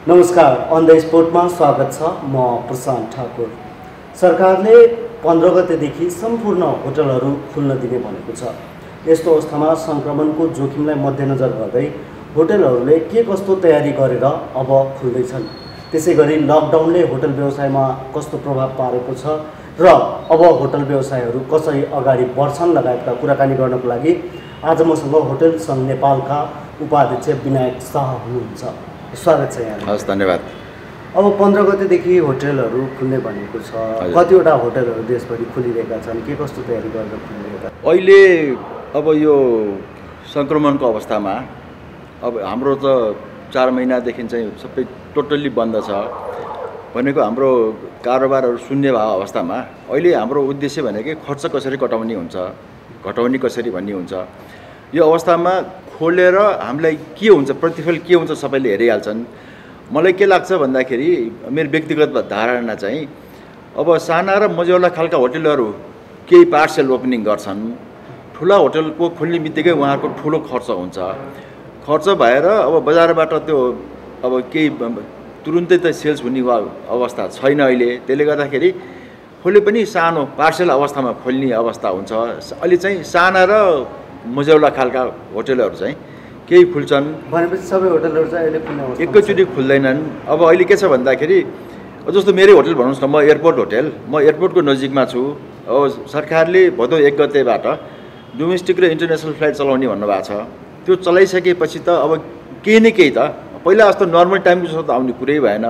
नमस्कार, on the स्पोर्टमा स्वागत छ। म प्रशान्त ठाकुर। सरकारले 15 गतेदेखि सम्पूर्ण होटलहरू खुल्न दिने भनेको छ। यस्तो अवस्थामा सङ्क्रमणको जोखिमलाई मध्यनजर गर्दै होटलहरूले के कस्तो तयारी गरेर अब खुल्दैछन्, त्यसैगरी लकडाउनले होटल व्यवसायमा कस्तो प्रभाव पारेको छ र अब होटल व्यवसायहरू कसरी अगाडि बढ्छन् लगायतका कुराकानी गर्नको लागि आज मसँग होटल सङ्घ नेपालका उपाध्यक्ष विनायक शाह हुनुहुन्छ। स्वागत छ यहाँ। हस्, धन्यवाद। अब 15 गतेदेखि होटलहरू खुल्ने भनेको छ। कतिवटा होटलहरू देशभरि खुलिरहेका छन्, के कस्तो तयारी गरेर खुलिरहेका? अहिले अब यो सङ्क्रमणको अवस्थामा अब हाम्रो त 4 महिनादेखि चाहिँ सबै टोटल्ली बन्द छ भनेको हाम्रो कारोबारहरू शून्य भएको अवस्थामा अहिले हाम्रो उद्देश्य भनेकै खर्च कसरी घटाउने कसरी भन्ने हुन्छ। यो अवस्थामा खोलेर हामीलाई के हुन्छ, प्रतिफल के हुन्छ सबैले हेरिहाल्छन्। मलाई के लाग्छ भन्दाखेरि मेरो व्यक्तिगत धारणा चाहिँ अब साना र मझौला खालका होटलहरू केही पार्सल ओपनिङ गर्छन्, ठुला होटलको खोल्ने बित्तिकै उहाँहरूको ठुलो खर्च हुन्छ। खर्च भएर अब बजारबाट त्यो अब केही तुरुन्तै त सेल्स हुने अवस्था छैन अहिले। त्यसले गर्दाखेरि खोले पनि सानो पार्सल अवस्थामा खोल्ने अवस्था हुन्छ। अहिले चाहिँ साना र मझौला खालका होटलहरू चाहिँ केही खुल्छन् भनेपछि सबै होटलहरू चाहिँ अहिले खुल्ने अवस्था एकैचोटि खुल्दैनन्। अब अहिले के छ भन्दाखेरि जस्तो मेरै होटल भन्नुहोस् न, म एयरपोर्टको नजिकमा छु। अब सरकारले भदौ 1 गतेबाट डोमेस्टिक र इन्टरनेसनल फ्लाइट चलाउने भन्नुभएको छ। त्यो चलाइसकेपछि त अब केही न केही त पहिला जस्तो नर्मल टाइमको जस्तो त आउने कुरै भएन।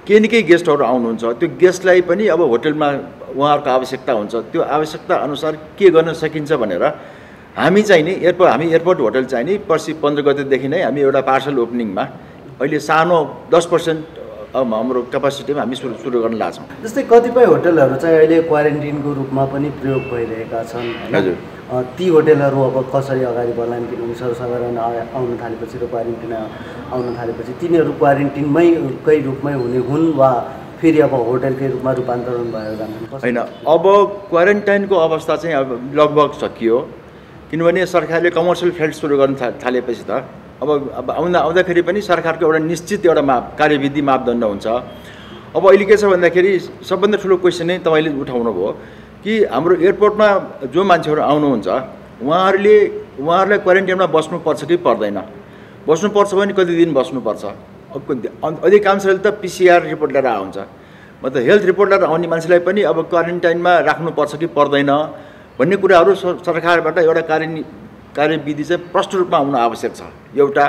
केही न केही गेस्टहरू आउनुहुन्छ, त्यो गेस्टलाई पनि अब होटलमा उहाँहरूको आवश्यकता हुन्छ। त्यो आवश्यकता अनुसार के गर्न सकिन्छ भनेर हामी चाहिँ नि एयरपोर्ट होटल चाहिँ नि पर्सि 15 गतेदेखि नै हामी एउटा पार्सल ओपनिङमा अहिले सानो 10% हाम्रो क्यापासिटीमा हामी सुरु गर्न लाग्छौँ। जस्तै कतिपय होटलहरू चाहिँ अहिले क्वारेन्टिनको रूपमा पनि प्रयोग भइरहेका छन्। हजुर, ती होटलहरू अब कसरी अगाडि बढ्लान्, किनभने सर्वसाधारण आउन थालेपछि र क्वारेन्टिन आउन थालेपछि तिनीहरू क्वारेन्टिनकै रूपमै हुने हुन् वा फेरि अब होटलकै रूपमा रूपान्तरण भएर जान्छन्? होइन, अब क्वारेन्टाइनको अवस्था चाहिँ अब लगभग सकियो, किनभने सरकारले कमर्सियल फ्लाइट सुरु गर्न थालेपछि त अब आउँदाखेरि पनि सरकारको एउटा निश्चित एउटा कार्यविधि मापदण्ड हुन्छ। अब अहिले के छ भन्दाखेरि सबभन्दा ठुलो क्वेसन नै तपाईँले उठाउनु भयो कि हाम्रो एयरपोर्टमा जो मान्छेहरू आउनुहुन्छ उहाँहरूलाई क्वारेन्टाइनमा बस्नुपर्छ कि पर्दैन। बस्नुपर्छ भने कति दिन बस्नुपर्छ? अधिकांशले त PCR रिपोर्ट लिएर आउँछ। मतलब हेल्थ रिपोर्ट लिएर आउने मान्छेलाई पनि अब क्वारेन्टाइनमा राख्नुपर्छ कि पर्दैन भन्ने कुराहरू सरकारबाट एउटा कार्यविधि चाहिँ प्रष्ट रूपमा आउन आवश्यक छ। एउटा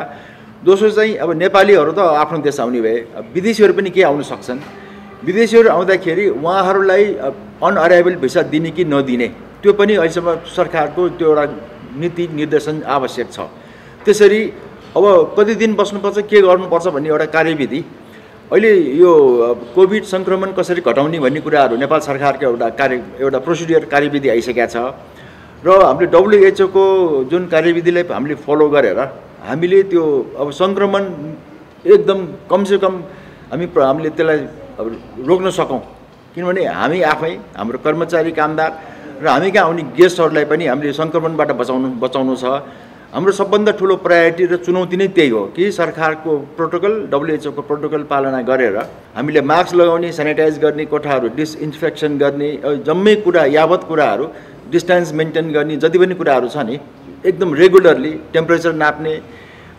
दोस्रो चाहिँ अब नेपालीहरू त आफ्नो देश आउने भए, विदेशीहरू पनि के आउन सक्छन्। विदेशीहरू आउँदाखेरि उहाँहरूलाई अनअराइभल भिसा दिने कि नदिने त्यो पनि अहिलेसम्म सरकारको त्यो एउटा नीति निर्देशन आवश्यक छ। त्यसरी अब कति दिन बस्नुपर्छ, के गर्नुपर्छ भन्ने एउटा कार्यविधि अहिले यो कोभिड सङ्क्रमण कसरी घटाउने भन्ने कुराहरू नेपाल सरकारको एउटा प्रोसिडियर कार्यविधि आइसकेको छ र हामीले WHO को जुन कार्यविधिलाई हामीले फलो गरेर हामीले त्यो अब सङ्क्रमण एकदम कमसेकम हामीले त्यसलाई अब रोक्न सकौँ। किनभने हामी आफै, हाम्रो कर्मचारी, कामदार र हामी कहाँ आउने गेस्टहरूलाई पनि हामीले सङ्क्रमणबाट बचाउनु छ। हाम्रो सबभन्दा ठुलो प्रायोरिटी र चुनौती नै त्यही हो कि सरकारको प्रोटोकल, WHO को प्रोटोकल पालना गरेर हामीले मास्क लगाउने, सेनिटाइज गर्ने, कोठाहरू डिसइन्फेक्सन गर्ने, जम्मै कुरा यावत कुराहरू डिस्टेन्स मेन्टेन गर्ने, जति पनि कुराहरू छ नि एकदम रेगुलरली टेम्परेचर नाप्ने,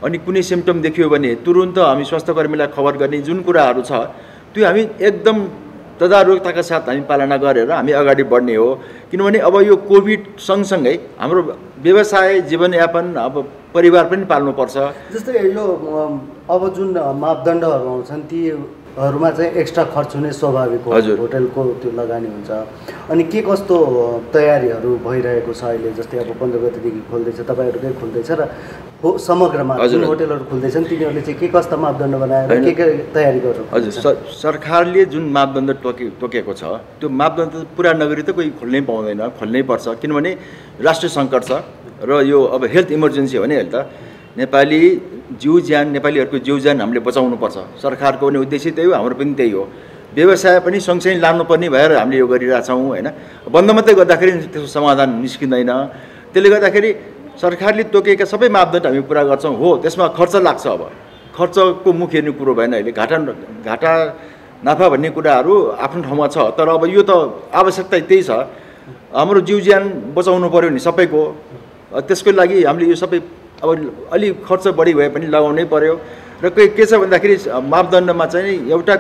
अनि कुनै सिम्पटम देखियो भने तुरुन्त हामी स्वास्थ्यकर्मीलाई खबर गर्ने जुन कुराहरू छ त्यो हामी एकदम तदारुकताका साथ हामी पालना गरेर हामी अगाडि बढ्ने हो। किनभने अब यो कोभिड सँगसँगै हाम्रो व्यवसाय, जीवनयापन, अब परिवार पनि पाल्नुपर्छ। जस्तै यो अब जुन मापदण्डहरू आउँछन् तीहरूमा चाहिँ एक्स्ट्रा खर्च हुने स्वाभाविक हो। होटलको त्यो लगानी हुन्छ। अनि के कस्तो तयारीहरू भइरहेको छ अहिले? जस्तै अब 15 गतेदेखि खोल्दैछ, तपाईँहरूकै खोल्दैछ र समग्रमा जुन होटलहरू खुल्दैछन् तिनीहरूले चाहिँ के कस्ता मापदण्ड बनाएर के तयारी गर्नु? हजुर, सरकारले जुन मापदण्ड तोकेको छ त्यो मापदण्ड पुरा नगरी त कोही खोल्नै पाउँदैन, खोल्नै पर्छ। किनभने राष्ट्रिय सङ्कट छ र यो अब हेल्थ इमर्जेन्सी हो भने अहिले त नेपालीहरूको जीव ज्यान हामीले बचाउनुपर्छ। सरकारको पनि उद्देश्य त्यही हो, हाम्रो पनि त्यही हो। व्यवसाय पनि सँगसँगै लानुपर्ने भएर हामीले यो गरिरहेछौँ होइन। बन्द मात्रै गर्दाखेरि त्यसको समाधान निस्किँदैन। त्यसले गर्दाखेरि सरकारले तोकेका सबै मापदण्ड हामी पुरा गर्छौँ। हो, त्यसमा खर्च लाग्छ। अब खर्चको मुख हेर्ने कुरो भएन अहिले। घाटा नाफा भन्ने कुराहरू आफ्नो ठाउँमा छ, तर अब यो त आवश्यकता त्यही छ। हाम्रो जीव ज्यान बचाउनु पऱ्यो नि सबैको, त्यसको लागि हामीले यो सबै अब अलि खर्च बढी भए पनि लगाउनै पर्यो। र के छ भन्दाखेरि मापदण्डमा चाहिँ एउटा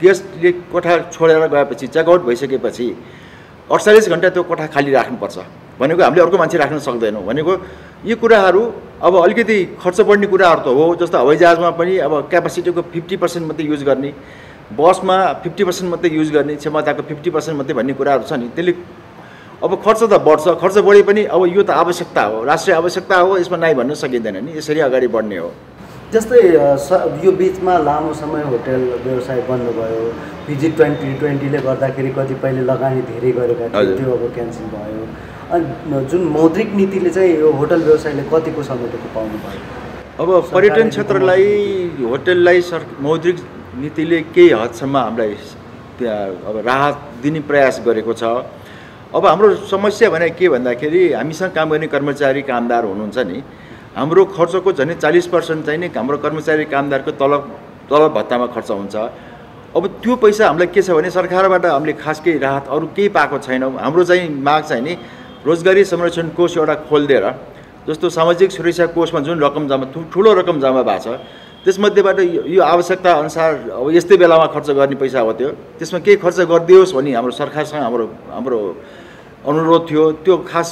गेस्टले कोठा छोडेर गएपछि चेकआउट भइसकेपछि 48 घन्टा त्यो कोठा खाली राख्नुपर्छ भनेको हामीले अर्को मान्छे राख्न सक्दैनौँ भनेको यी कुराहरू अब अलिकति खर्च बढ्ने कुराहरू त हो। जस्तो हवाईजहाजमा पनि अब क्यापासिटीको 50% मात्रै युज गर्ने, बसमा 50% मात्रै युज गर्ने, क्षमताको 50% मात्रै भन्ने कुराहरू छ नि। त्यसले अब खर्च त बढ्छ, खर्च बढे पनि अब यो त आवश्यकता हो, राष्ट्रिय आवश्यकता हो, यसमा नाइ भन्न सकिँदैन नि, यसरी अगाडि बढ्ने हो। जस्तै यो बिचमा लामो समय होटल व्यवसाय बन्द भयो, भिजिट 2020ले गर्दाखेरि कतिपयले लगानी धेरै गरेका थिए, त्यो अब क्यान्सल भयो। अनि जुन मौद्रिक नीतिले चाहिँ यो होटल व्यवसायले कतिको समेटेको पाउनु भयो? अब पर्यटन क्षेत्रलाई होटललाई मौद्रिक नीतिले केही हदसम्म हामीलाई अब राहत दिने प्रयास गरेको छ। अब हाम्रो समस्या भने के भन्दाखेरि हामीसँग काम गर्ने कर्मचारी कामदार हुनुहुन्छ नि, हाम्रो खर्चको झन् 40% चाहिँ नि हाम्रो कर्मचारी कामदारको तलब भत्तामा खर्च हुन्छ। अब त्यो पैसा हामीलाई के छ भने सरकारबाट हामीले खास केही राहत अरू केही पाएको छैनौँ। हाम्रो चाहिँ माग चाहिँ नि रोजगारी संरक्षण कोष एउटा खोलिदिएर, जस्तो सामाजिक सुरक्षा कोषमा जुन रकम जम्मा ठुलो रकम जम्मा भएको छ त्यसमध्येबाट यो आवश्यकता अनुसार अब यस्तै बेलामा खर्च गर्ने पैसा हो, त्यसमा केही खर्च गरिदियोस् भन्ने हाम्रो सरकारसँग हाम्रो अनुरोध थियो। त्यो खास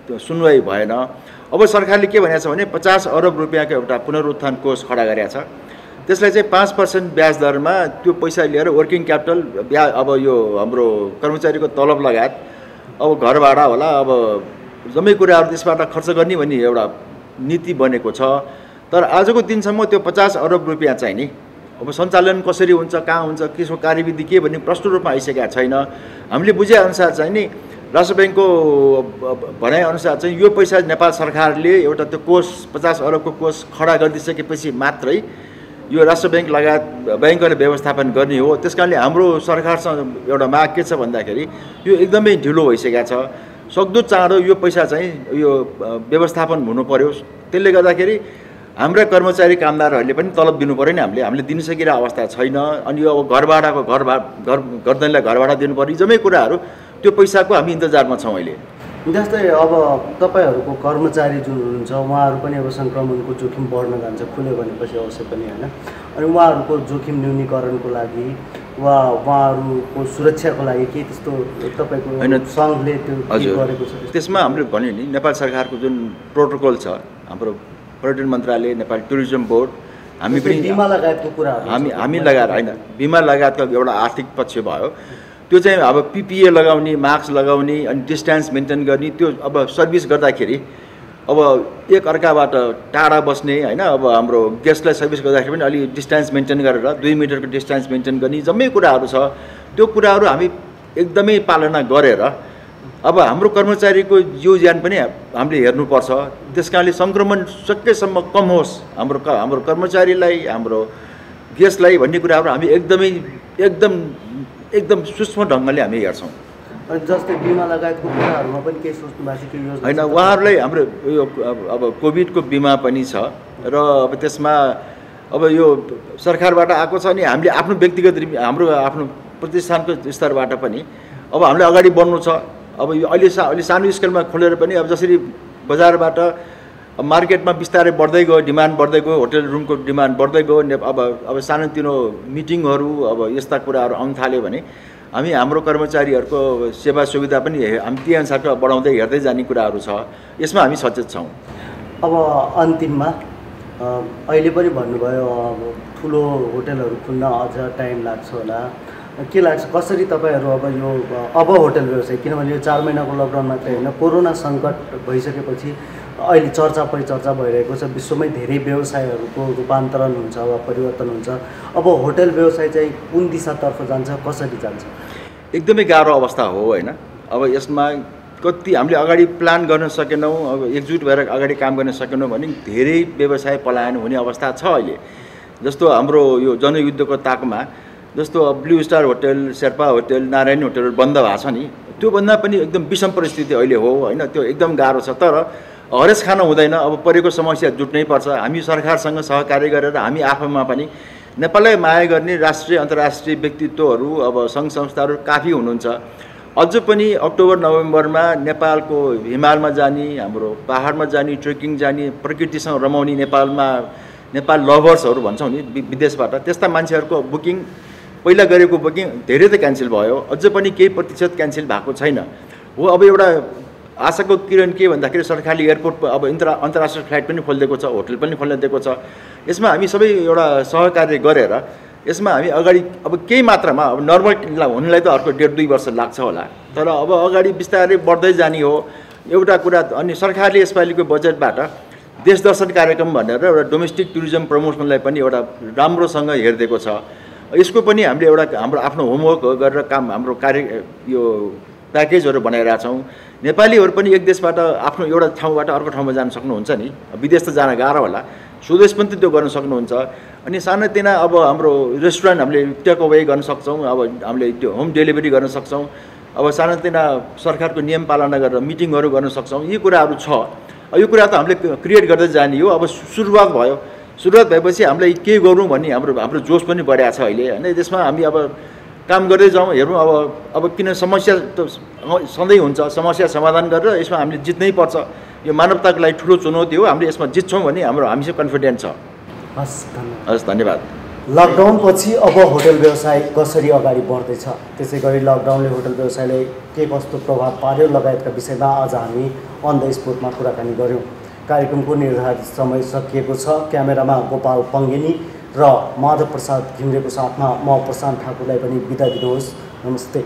सुनवाई भएन। अब सरकारले के भनेको छ भने 50 अरब रुपियाँको एउटा पुनरुत्थान कोष खडा गरेको छ। त्यसलाई चाहिँ 5% ब्याज दरमा त्यो पैसा लिएर वर्किङ क्यापिटल अब यो हाम्रो कर्मचारीको तलब लगायत अब घर भाडा होला, अब जम्मै कुराहरू त्यसबाट खर्च गर्ने भन्ने एउटा नीति बनेको छ। तर आजको दिनसम्म त्यो 50 अरब रुपियाँ चाहिँ नि अब सञ्चालन कसरी हुन्छ, कहाँ हुन्छ, त्यसको कार्यविधि के भन्ने प्रष्ट रूपमा आइसकेका छैन। हामीले बुझेअनुसार चाहिँ नि राष्ट्र ब्याङ्कको भनाइअनुसार चाहिँ यो पैसा नेपाल सरकारले एउटा त्यो कोष 50 अरबको कोष खडा गरिदिइसकेपछि मात्रै यो राष्ट्र ब्याङ्क लगायत ब्याङ्कले व्यवस्थापन गर्ने हो। त्यस कारणले हाम्रो सरकारसँग एउटा माग के छ भन्दाखेरि यो एकदमै ढिलो भइसकेको छ। सक्दो चाँडो यो पैसा चाहिँ यो व्यवस्थापन हुनु पर्यो। त्यसले गर्दाखेरि हाम्रा कर्मचारी कामदारहरूले पनि तलब दिनु पऱ्यो नि, हामीले दिन सकिरहेको अवस्था छैन। अनि यो अब घर गर्दनलाई घर भाडा दिनु पर्यो, जम्मै कुराहरू त्यो पैसाको हामी इन्तजारमा छौँ अहिले। जस्तै अब तपाईँहरूको कर्मचारी जुन हुनुहुन्छ उहाँहरू पनि अब सङ्क्रमणको जोखिम बढ्न जान्छ खुल्यो भनेपछि अवश्य पनि होइन। अनि उहाँहरूको जोखिम न्यूनीकरणको लागि वा उहाँहरूको सुरक्षाको लागि के त्यस्तो तपाईँको सङ्घले त्यो गरेको छ? त्यसमा हामीले भन्यो नि नेपाल सरकारको जुन प्रोटोकल छ, हाम्रो पर्यटन मन्त्रालय, नेपाल टुरिज्म बोर्ड, हामी पनि बिमा लगायतको कुराहरू हामी लगाएर होइन, बिमा लगायतको एउटा आर्थिक पक्ष भयो। त्यो चाहिँ अब PPE लगाउने, मास्क लगाउने, अनि डिस्टेन्स मेन्टेन गर्ने, त्यो अब सर्भिस गर्दाखेरि अब एक अर्काबाट टाढा बस्ने होइन। अब हाम्रो गेस्टलाई सर्भिस गर्दाखेरि पनि अलि डिस्टेन्स मेन्टेन गरेर 2 मिटरको डिस्टेन्स मेन्टेन गर्ने जम्मै कुराहरू छ। त्यो कुराहरू हामी एकदमै पालना गरेर अब हाम्रो कर्मचारीको जीव ज्यान पनि हामीले हेर्नुपर्छ। त्यस कारणले सङ्क्रमण सकेसम्म कम होस् हाम्रो कर्मचारीलाई, हाम्रो गेस्टलाई भन्ने कुराहरू हामी एकदम सूक्ष्म ढङ्गले हामी हेर्छौँ। अनि जस्तै बिमा लगायतको कुराहरूमा पनि केही सोच्नु भएको छ कि योजना? होइन, उहाँहरूलाई हाम्रो यो अब कोभिडको बिमा पनि छ र अब त्यसमा अब यो सरकारबाट आएको छ। अनि हामीले आफ्नो व्यक्तिगत हाम्रो आफ्नो प्रतिष्ठानको स्तरबाट पनि अब हामीले अगाडि बढ्नु छ। अब यो अहिले सानो स्केलमा खोलेर पनि अब जसरी बजारबाट मार्केटमा बिस्तारै बढ्दै गयो, डिमान्ड बढ्दै गयो, होटल रुमको डिमान्ड बढ्दै गयो, अब सानोतिनो मिटिङहरू अब यस्ता कुराहरू आउन थाल्यो भने हामी हाम्रो कर्मचारीहरूको सेवा सुविधा पनि हामी त्यही अनुसारको बढाउँदै हेर्दै जाने कुराहरू छ। यसमा हामी सचेत छौँ। अब अन्तिममा अहिले पनि भन्नुभयो अब ठुलो होटलहरू खुल्न अझ टाइम लाग्छ होला, के लाग्छ कसरी तपाईँहरू अब होटल व्यवसाय, किनभने यो 4 महिनाको लकडाउन मात्रै होइन, कोरोना सङ्कट भइसकेपछि अहिले चर्चा परिचर्चा भइरहेको छ, विश्वमै धेरै व्यवसायहरूको रूपान्तरण हुन्छ वा परिवर्तन हुन्छ। अब होटल व्यवसाय चाहिँ कुन दिशातर्फ जान्छ, कसरी जान्छ? एकदमै गाह्रो अवस्था हो होइन। अब यसमा कति हामीले अगाडि प्लान गर्न सकेनौँ, अब एकजुट भएर अगाडि काम गर्न सकेनौँ भने धेरै व्यवसाय पलायन हुने अवस्था छ अहिले। जस्तो हाम्रो यो जनयुद्धको ताकमा जस्तो blue star hotel, Sherpa hotel, Narayani होटलहरू बन्द भएको छ नि, त्योभन्दा पनि एकदम विषम परिस्थिति अहिले हो होइन। त्यो एकदम गाह्रो छ। तर हरेस खान हुँदैन। अब परेको समस्या जुट्नै पर्छ। हामी सरकारसँग सहकार्य गरेर हामी आफूमा पनि नेपाललाई माया गर्ने राष्ट्रिय अन्तर्राष्ट्रिय व्यक्तित्वहरू अब सङ्घ संस्थाहरू काफी हुनुहुन्छ। अझ पनि अक्टोबर नोभेम्बरमा नेपालको हिमालमा जाने, हाम्रो पहाडमा जाने, ट्रेकिङ जाने, प्रकृतिसँग रमाउने नेपाल लभर्सहरू भन्छौँ नि विदेशबाट, त्यस्ता मान्छेहरूको बुकिङ पहिला गरेको बुकिङ धेरै त क्यान्सल भयो, अझ पनि केही प्रतिशत क्यान्सल भएको छैन हो। अब एउटा आशाको किरण के भन्दाखेरि सरकारले एयरपोर्ट अब अन्तर्राष्ट्रिय फ्लाइट पनि खोलिदिएको छ, होटल पनि खोल्न दिएको छ। यसमा हामी सबै एउटा सहकार्य गरेर यसमा हामी अगाडि अब केही मात्रामा अब नर्मल हुनलाई त अर्को 1.5-2 वर्ष लाग्छ होला, तर अब अगाडि बिस्तारै बढ्दै जाने हो एउटा कुरा। अनि सरकारले यसपालिको बजेटबाट देश दर्शन कार्यक्रम भनेर एउटा डोमेस्टिक टुरिज्म प्रमोसनलाई पनि एउटा राम्रोसँग हेरिदिएको छ। यसको पनि हामीले एउटा हाम्रो आफ्नो होमवर्क गरेर काम हाम्रो यो प्याकेजहरू बनाइरहेका छौँ। नेपालीहरू पनि एक देशबाट आफ्नो एउटा ठाउँबाट अर्को ठाउँमा जान सक्नुहुन्छ नि, विदेश त जान गाह्रो होला, स्वदेश पनि त्यो गर्न सक्नुहुन्छ। अनि सानोतिना अब हाम्रो रेस्टुरेन्ट हामीले टेक अवे गर्न सक्छौँ, अब हामीले त्यो होम डेलिभरी गर्न सक्छौँ, अब सानोतिना सरकारको नियम पालना गरेर मिटिङहरू गर्न सक्छौँ। यी कुराहरू छ। यो कुरा त हामीले क्रिएट गर्दै जाने हो। अब सुरुवात भयो, सुरुवात भएपछि हामीलाई के गरौँ भन्ने हाम्रो जोस पनि बढिएको छ अहिले होइन। त्यसमा हामी अब काम गर्दै जाउँ, हेरौँ अब किन समस्या त सधैँ हुन्छ, समस्या समाधान गरेर यसमा हामीले जित्नै पर्छ। यो मानवताको लागि ठुलो चुनौती हो, हामीले यसमा जित्छौँ भन्ने हामीसँग कन्फिडेन्स छ। हस् धन्यवाद। लकडाउनपछि अब होटल व्यवसाय कसरी अगाडि बढ्दैछ, त्यसै गरी लकडाउनले होटल व्यवसायलाई के कस्तो प्रभाव पार्यो लगायतका विषयमा आज हामी अन द स्पोटमा कुराकानी गऱ्यौँ। कार्यक्रमको निर्धारित समय सकिएको छ। क्यामेरामा गोपाल पङ्गेनी र माधव प्रसाद घिमिरेको साथमा म प्रशान्त ठाकुरलाई पनि बिदा दिनुहोस्। नमस्ते।